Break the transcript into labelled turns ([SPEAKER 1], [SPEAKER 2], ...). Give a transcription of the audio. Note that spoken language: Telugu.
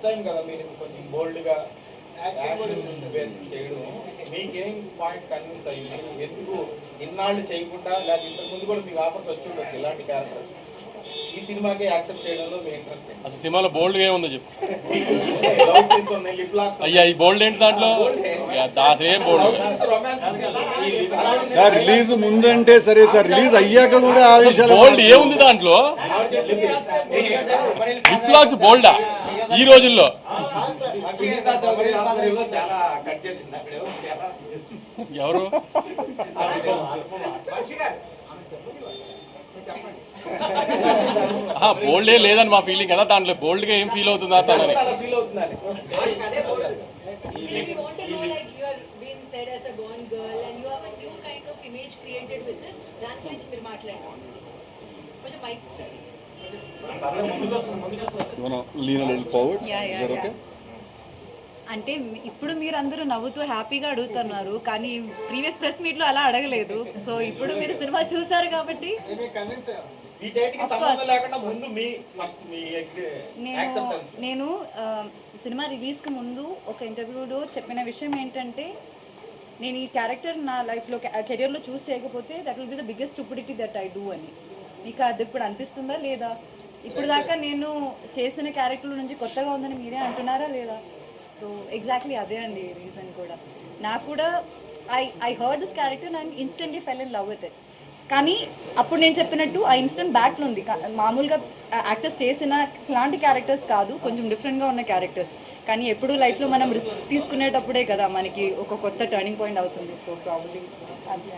[SPEAKER 1] టైం కదా మీరు కొంచెం బోల్డ్గా యాక్షన్ చేయడం, మీకేం పాయింట్ కన్విన్స్ అయ్యింది? ఎందుకు ఇన్నాళ్ళు చేయకుండా, లేదా ఇంతకు ముందు కూడా మీకు ఆఫర్స్ వచ్చి ఉండొచ్చు ఇలాంటి క్యారెక్టర్, ఈ సినిమాకి యాక్సెప్ట్ చేయడంలో మీ ఇంట్రెస్ట్?
[SPEAKER 2] అసలు సినిమాలో బోల్డ్గా ఏముందో చెప్పు.
[SPEAKER 1] లిప్ లాక్స్
[SPEAKER 2] అయ్యా ఈ బోల్డ్ ఏంటి దాంట్లో? దాసేం బోల్డ్
[SPEAKER 3] సార్ రిలీజ్ ముందంటే సరే సార్, రిలీజ్ అయ్యాక కూడా ఆ విషయాలు
[SPEAKER 2] బోల్డ్ ఏముంది దాంట్లో? లిప్ లాక్స్ బోల్డా ఈ రోజుల్లో?
[SPEAKER 1] చాలా కట్ చేసింది అక్కడ
[SPEAKER 2] ఎవరు? బోల్డే లేదని మా ఫీలింగ్ కదా, దాంట్లో బోల్డ్గా ఏం ఫీల్ అవుతుందా తనని?
[SPEAKER 1] ఫీల్ అవుతుందని.
[SPEAKER 4] We want to know, like, you are being said as a born girl and you have a new kind of image created with this. దాని గురించి మీరు మాట్లాడండి. కొంచెం మైక్
[SPEAKER 5] అంటే ఇప్పుడు మీరు అందరూ నవ్వుతూ హ్యాపీగా అడుగుతున్నారు, కానీ ప్రీవియస్ ప్రెస్ మీట్ లో అలా అడగలేదు. సో ఇప్పుడు మీరు సినిమా చూసారు కాబట్టి నేను సినిమా రిలీజ్కి ముందు ఒక ఇంటర్వ్యూలో చెప్పిన విషయం ఏంటంటే, నేను ఈ క్యారెక్టర్ నా లైఫ్లో కెరియర్లో చూస్ చేయకపోతే that will be the biggest stupidity that I do అని. మీకు అది ఇప్పుడు అనిపిస్తుందా లేదా? ఇప్పుడు దాకా నేను చేసిన క్యారెక్టర్ నుంచి కొత్తగా ఉందని మీరే అంటున్నారా లేదా? సో ఎగ్జాక్ట్లీ అదే అండి రీజన్ కూడా. నాకు కూడా I heard this character and instantly fell in love with it. కానీ అప్పుడు నేను చెప్పినట్టు ఆ ఇన్స్టెంట్ బ్యాట్లు ఉంది. మామూలుగా యాక్టర్స్ చేసిన ఇలాంటి క్యారెక్టర్స్ కాదు, కొంచెం డిఫరెంట్గా ఉన్న క్యారెక్టర్స్. కానీ ఎప్పుడు లైఫ్లో మనం రిస్క్ తీసుకునేటప్పుడే కదా మనకి ఒక కొత్త టర్నింగ్ పాయింట్ అవుతుంది. సో ప్రాబ్లీ అది.